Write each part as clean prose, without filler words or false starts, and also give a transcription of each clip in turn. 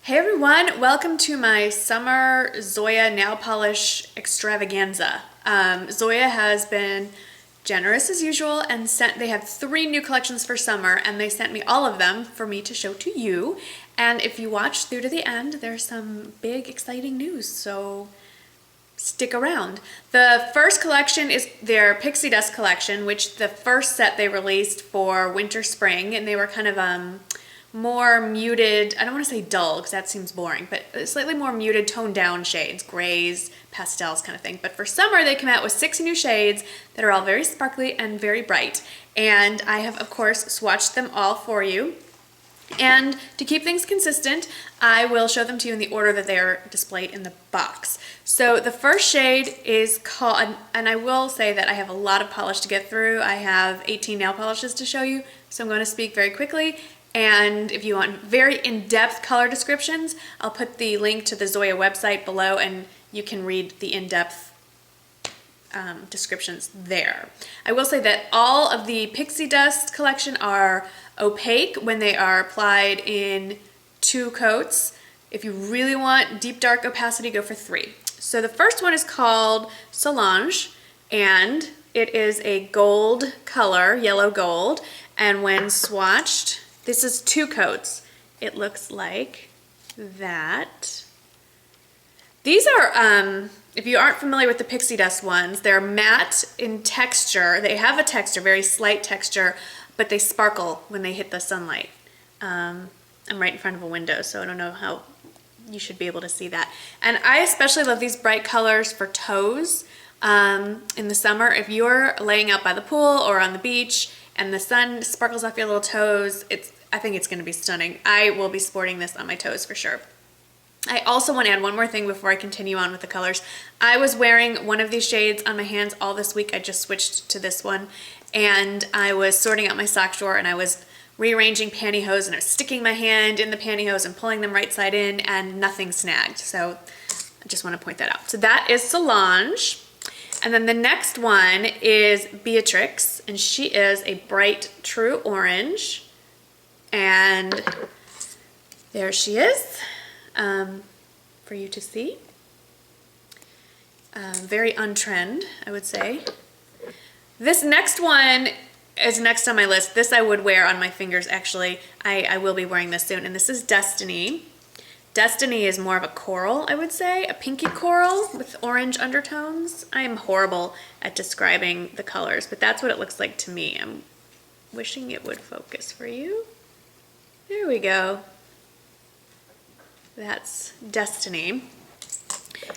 Hey everyone, welcome to my summer Zoya nail polish extravaganza. Zoya has been generous as usual and they have 3 new collections for summer and they sent me all of them for me to show to you. And if you watch through to the end, there's some big exciting news, so stick around. The first collection is their Pixie Dust collection, which the first set they released for winter spring, and they were kind of more muted, I don't want to say dull because that seems boring, but slightly more muted, toned down shades, grays, pastels kind of thing. But for summer they come out with 6 new shades that are all very sparkly and very bright. And I have of course swatched them all for you. And to keep things consistent, I will show them to you in the order that they are displayed in the box. So the first shade is called, and I will say that I have a lot of polish to get through. I have 18 nail polishes to show you, so I'm going to speak very quickly. And if you want very in-depth color descriptions, I'll put the link to the Zoya website below and you can read the in-depth descriptions there. I will say that all of the Pixie Dust collection are opaque when they are applied in 2 coats. If you really want deep dark opacity, go for 3. So the first one is called Solange, and it is a gold color, yellow gold, and when swatched, this is 2 coats. It looks like that. These are, if you aren't familiar with the Pixie Dust ones, they're matte in texture. They have a texture, very slight texture, but they sparkle when they hit the sunlight. I'm right in front of a window, so I don't know how you should be able to see that. And I especially love these bright colors for toes in the summer. If you're laying out by the pool or on the beach and the sun sparkles off your little toes, I think it's going to be stunning. I will be sporting this on my toes for sure. I also want to add one more thing before I continue on with the colors. I was wearing one of these shades on my hands all this week. I just switched to this one, and I was sorting out my sock drawer and I was rearranging pantyhose and I was sticking my hand in the pantyhose and pulling them right side in and nothing snagged. So I just want to point that out. So that is Solange. And then the next one is Beatrix, and she is a bright true orange. And there she is for you to see. Very on-trend, I would say. This next one is next on my list. This I would wear on my fingers, actually. I will be wearing this soon, and this is Destiny. Destiny is more of a coral, I would say, a pinky coral with orange undertones. I am horrible at describing the colors, but that's what it looks like to me. I'm wishing it would focus for you. There we go. That's Destiny.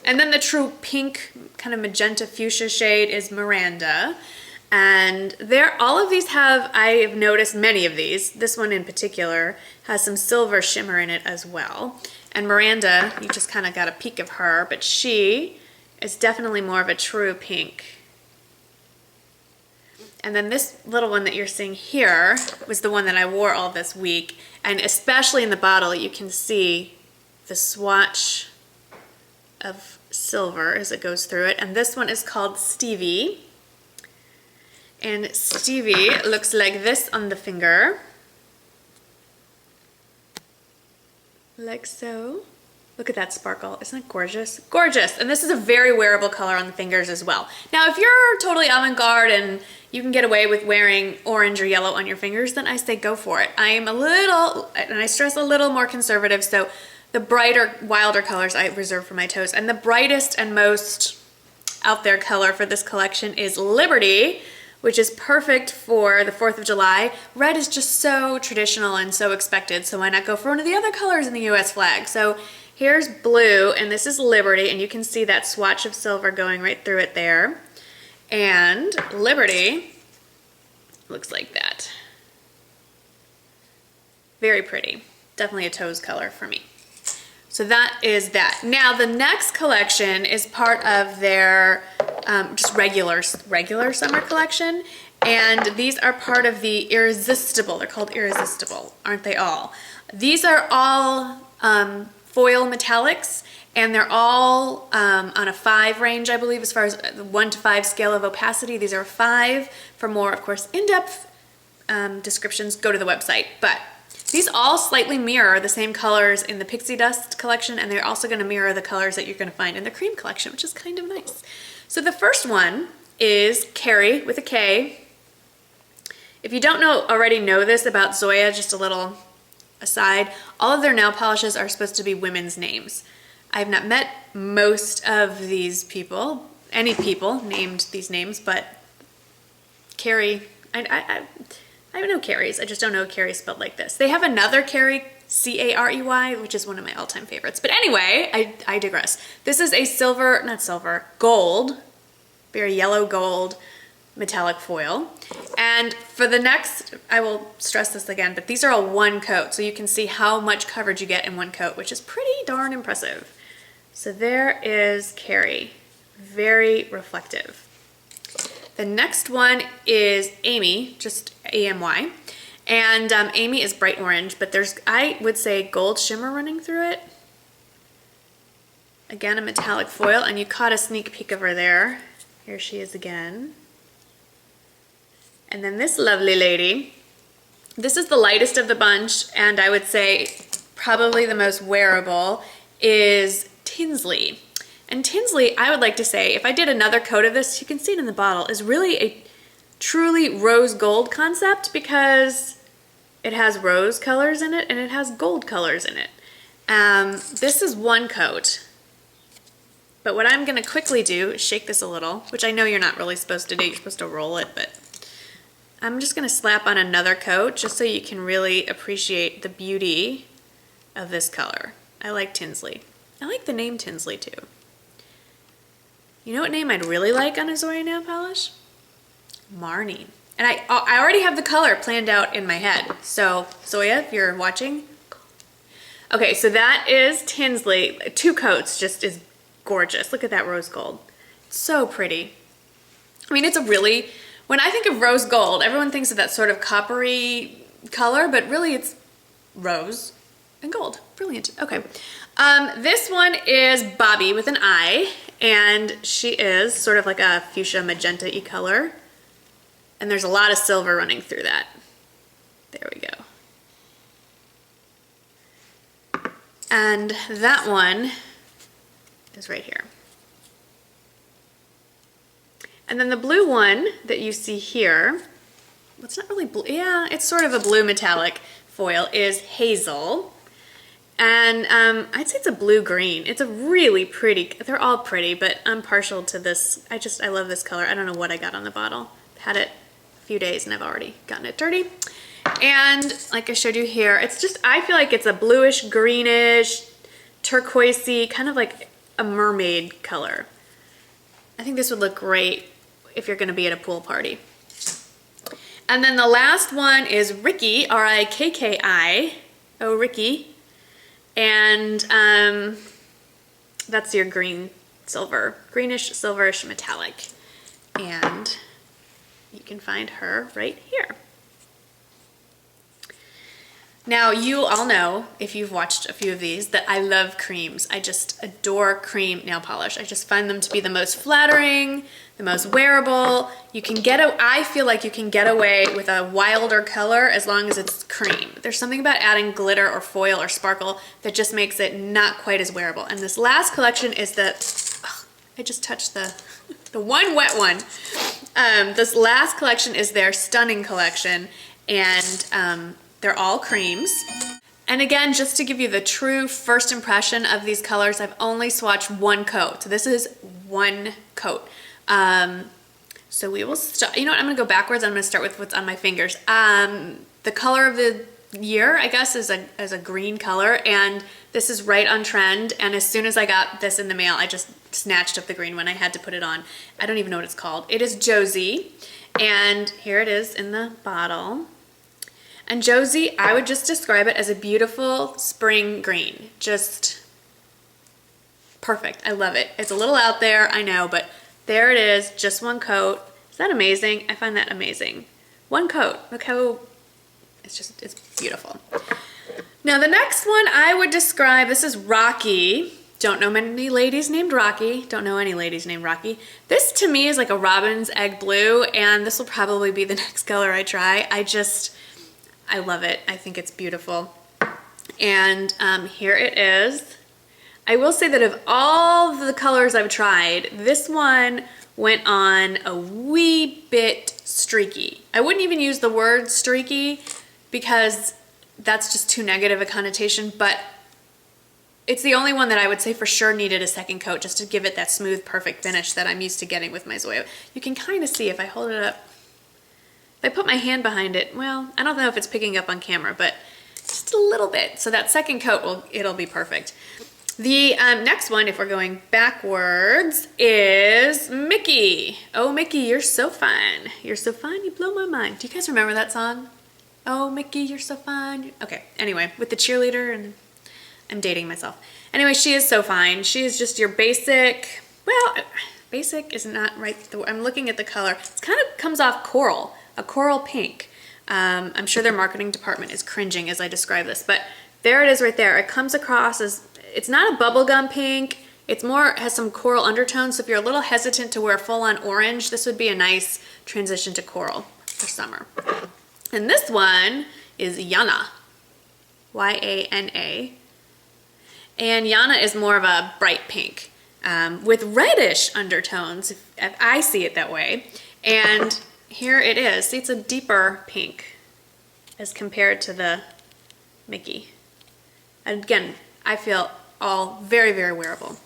And then the true pink, kind of magenta fuchsia shade is Miranda. And all of these have, I've noticed many of these, this one in particular, has some silver shimmer in it as well. And Miranda, you just kind of got a peek of her, but she is definitely more of a true pink. And then this little one that you're seeing here was the one that I wore all this week. And especially in the bottle, you can see the swatch of silver as it goes through it. And this one is called Stevie. And Stevie looks like this on the finger. Like so. Look at that sparkle. Isn't it gorgeous? Gorgeous! And this is a very wearable color on the fingers as well. Now, if you're totally avant-garde and you can get away with wearing orange or yellow on your fingers, then I say go for it. I am a little, and I stress a little more conservative, so the brighter, wilder colors I reserve for my toes. And the brightest and most out there color for this collection is Liberty, which is perfect for the 4th of July. Red is just so traditional and so expected, so why not go for one of the other colors in the US flag? So here's blue, and this is Liberty, and you can see that swatch of silver going right through it there. And Liberty looks like that. Very pretty. Definitely a toes color for me. So that is that. Now the next collection is part of their just regular summer collection, and these are part of the Irresistible. They're called Irresistible, aren't they all? These are all foil metallics, and they're all on a 5 range, I believe, as far as the 1 to 5 scale of opacity. These are 5. For more, of course, in-depth descriptions, go to the website. But These all slightly mirror the same colors in the Pixie Dust collection, and they're also gonna mirror the colors that you're gonna find in the cream collection, which is kind of nice. So the first one is Carrie with a K. If you don't already know this about Zoya, just a little aside, all of their nail polishes are supposed to be women's names. I have not met most of these people, any people named these names, but Carrie, I know Carrie's, I just don't know Carrie spelled like this. They have another Carrie, C-A-R-E-Y, which is one of my all-time favorites. But anyway, I digress. This is a gold, very yellow gold metallic foil. And for the next, I will stress this again, but these are all one coat, so you can see how much coverage you get in one coat, which is pretty darn impressive. So there is Carrie, very reflective. The next one is Amy, just A-M-Y, and Amy is bright orange, but there's, I would say, gold shimmer running through it. Again, a metallic foil, and you caught a sneak peek of her there. Here she is again. And then this lovely lady, this is the lightest of the bunch, and I would say probably the most wearable, is Tinsley. And Tinsley, I would like to say, if I did another coat of this, you can see it in the bottle, is really a truly rose gold concept because it has rose colors in it and it has gold colors in it. This is one coat, but what I'm gonna quickly do is shake this a little, which I know you're not really supposed to do, you're supposed to roll it, but I'm just gonna slap on another coat just so you can really appreciate the beauty of this color. I like Tinsley. I like the name Tinsley too. You know what name I'd really like on a Zoya nail polish? Marnie. And I already have the color planned out in my head. So Zoya, if you're watching. Okay, so that is Tinsley. 2 coats just is gorgeous. Look at that rose gold. It's so pretty. I mean, it's a really, when I think of rose gold, everyone thinks of that sort of coppery color, but really it's rose and gold. Brilliant. Okay. This one is Bobby with an I, and she is sort of like a fuchsia magenta-y color. And there's a lot of silver running through that. There we go. And that one is right here. And then the blue one that you see here, well, it's not really blue, yeah, it's sort of a blue metallic foil, is Hazel. And I'd say it's a blue-green. It's a really pretty, they're all pretty, but I'm partial to this. I love this color. I don't know what I got on the bottle. Had it a few days and I've already gotten it dirty. And like I showed you here, it's just, I feel like it's a bluish, greenish, turquoisey, kind of like a mermaid color. I think this would look great if you're gonna be at a pool party. And then the last one is Ricky, R-I-K-K-I. Oh, Ricky. And that's your green silver, greenish silverish metallic. And you can find her right here. Now you all know, if you've watched a few of these, that I love creams. I just adore cream nail polish. I just find them to be the most flattering, the most wearable. I feel like you can get away with a wilder color as long as it's cream. There's something about adding glitter or foil or sparkle that just makes it not quite as wearable. And this last collection is I just touched the one wet one. This last collection is their Stunning collection, and they're all creams. And again, just to give you the true first impression of these colors, I've only swatched one coat. So this is one coat. So we will start, you know what, I'm gonna go backwards. I'm gonna start with what's on my fingers. The color of the year, I guess, is a green color, and this is right on trend. And as soon as I got this in the mail, I just snatched up the green one. I had to put it on. I don't even know what it's called. It is Josie, and here it is in the bottle. And Josie, I would just describe it as a beautiful spring green. Just perfect. I love it. It's a little out there, I know, but there it is, just one coat. Is that amazing? I find that amazing. One coat. Look how, it's beautiful. Now the next one I would describe, this is Rocky. Don't know many ladies named Rocky. Don't know any ladies named Rocky. This to me is like a robin's egg blue, and this will probably be the next color I try. I love it. I think it's beautiful. And here it is. I will say that of all the colors I've tried, this one went on a wee bit streaky. I wouldn't even use the word streaky because that's just too negative a connotation, but it's the only one that I would say for sure needed a second coat just to give it that smooth, perfect finish that I'm used to getting with my Zoya. You can kind of see if I hold it up. If I put my hand behind it, well, I don't know if it's picking up on camera, but just a little bit. So that second coat, it'll be perfect. The next one, if we're going backwards, is Mickey. Oh, Mickey, you're so fine. You're so fine, you blow my mind. Do you guys remember that song? Oh, Mickey, you're so fine. Okay, anyway, with the cheerleader, and I'm dating myself. Anyway, she is so fine. She is just your basic, well, basic is not right. I'm looking at the color. It kind of comes off coral, a coral pink. I'm sure their marketing department is cringing as I describe this, but there it is right there. It comes across as, it's not a bubblegum pink. It's more, has some coral undertones. So if you're a little hesitant to wear full-on orange, this would be a nice transition to coral for summer. And this one is Yana, Y-A-N-A. And Yana is more of a bright pink with reddish undertones, if I see it that way. And here it is. See, it's a deeper pink as compared to the Mickey. Again, I feel all very, very wearable.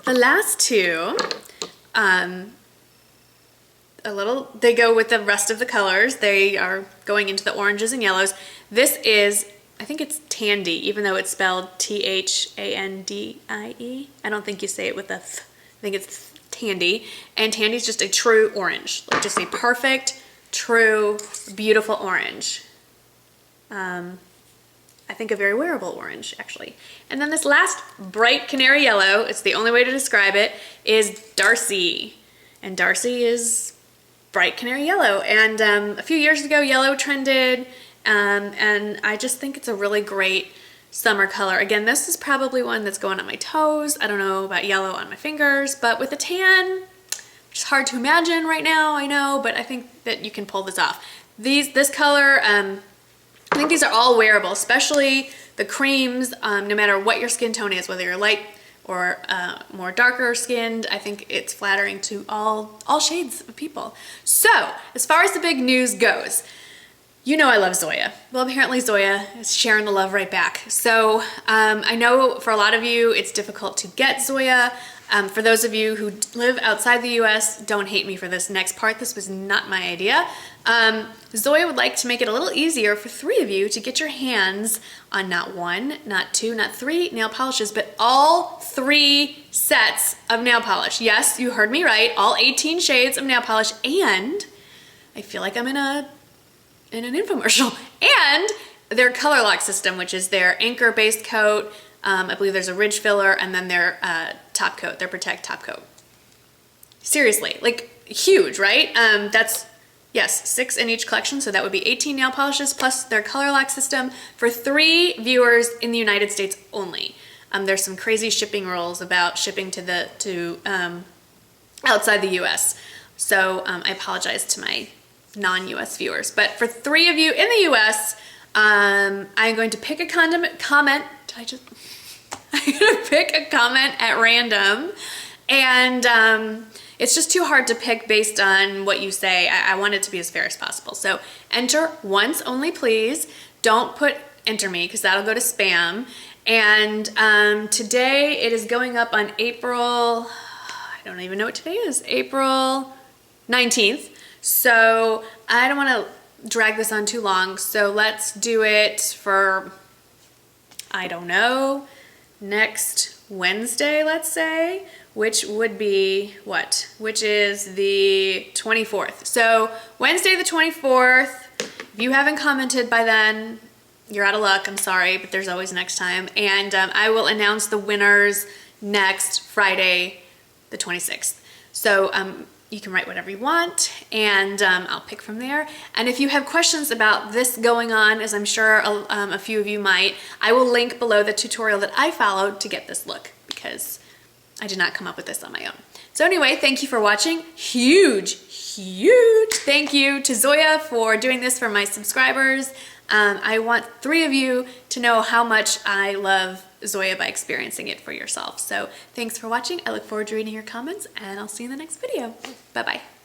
The last two, they go with the rest of the colors. They are going into the oranges and yellows. This is, I think it's Tandy, even though it's spelled T-H-A-N-D-I-E. I don't think you say it with a th. I think it's Tandy. And Tandy's just a true orange, like just a perfect, true, beautiful orange. I think a very wearable orange, actually. And then this last bright canary yellow, it's the only way to describe it, is Darcy. And Darcy is bright canary yellow. And a few years ago, yellow trended, and I just think it's a really great summer color. Again, this is probably one that's going on my toes. I don't know about yellow on my fingers, but with a tan, which is hard to imagine right now, I know, but I think that you can pull this off. This color, I think these are all wearable, especially the creams, no matter what your skin tone is, whether you're light or more darker skinned. I think it's flattering to all shades of people. So, as far as the big news goes, you know I love Zoya. Well, apparently Zoya is sharing the love right back. So, I know for a lot of you, it's difficult to get Zoya. For those of you who live outside the US, don't hate me for this next part. This was not my idea. Zoya would like to make it a little easier for 3 of you to get your hands on not 1, not 2, not 3 nail polishes, but all 3 sets of nail polish. Yes, you heard me right, all 18 shades of nail polish, and I feel like I'm in an infomercial. And their color lock system, which is their anchor base coat, I believe there's a ridge filler, and then their top coat, their protect top coat. Seriously, like huge, right? That's, yes, 6 in each collection, so that would be 18 nail polishes plus their color lock system for 3 viewers in the United States only. There's some crazy shipping rules about shipping to outside the US. So I apologize to my non-US viewers. But for 3 of you in the US, I'm going to pick a comment. I'm gonna pick a comment at random, and it's just too hard to pick based on what you say. I want it to be as fair as possible. So enter once only, please. Don't put enter me, because that'll go to spam. And today it is going up on April, I don't even know what today is, April 19th. So I don't want to drag this on too long, so let's do it for, I don't know, next Wednesday, let's say, which would be what? Which is the 24th. So Wednesday the 24th, if you haven't commented by then, you're out of luck, I'm sorry, but there's always next time. And I will announce the winners next Friday the 26th. So you can write whatever you want, and I'll pick from there. And if you have questions about this going on, as I'm sure a few of you might, I will link below the tutorial that I followed to get this look, because I did not come up with this on my own. So anyway, thank you for watching. Huge thank you to Zoya for doing this for my subscribers. I want 3 of you to know how much I love Zoya by experiencing it for yourself. So thanks for watching. I look forward to reading your comments, and I'll see you in the next video. Bye-bye.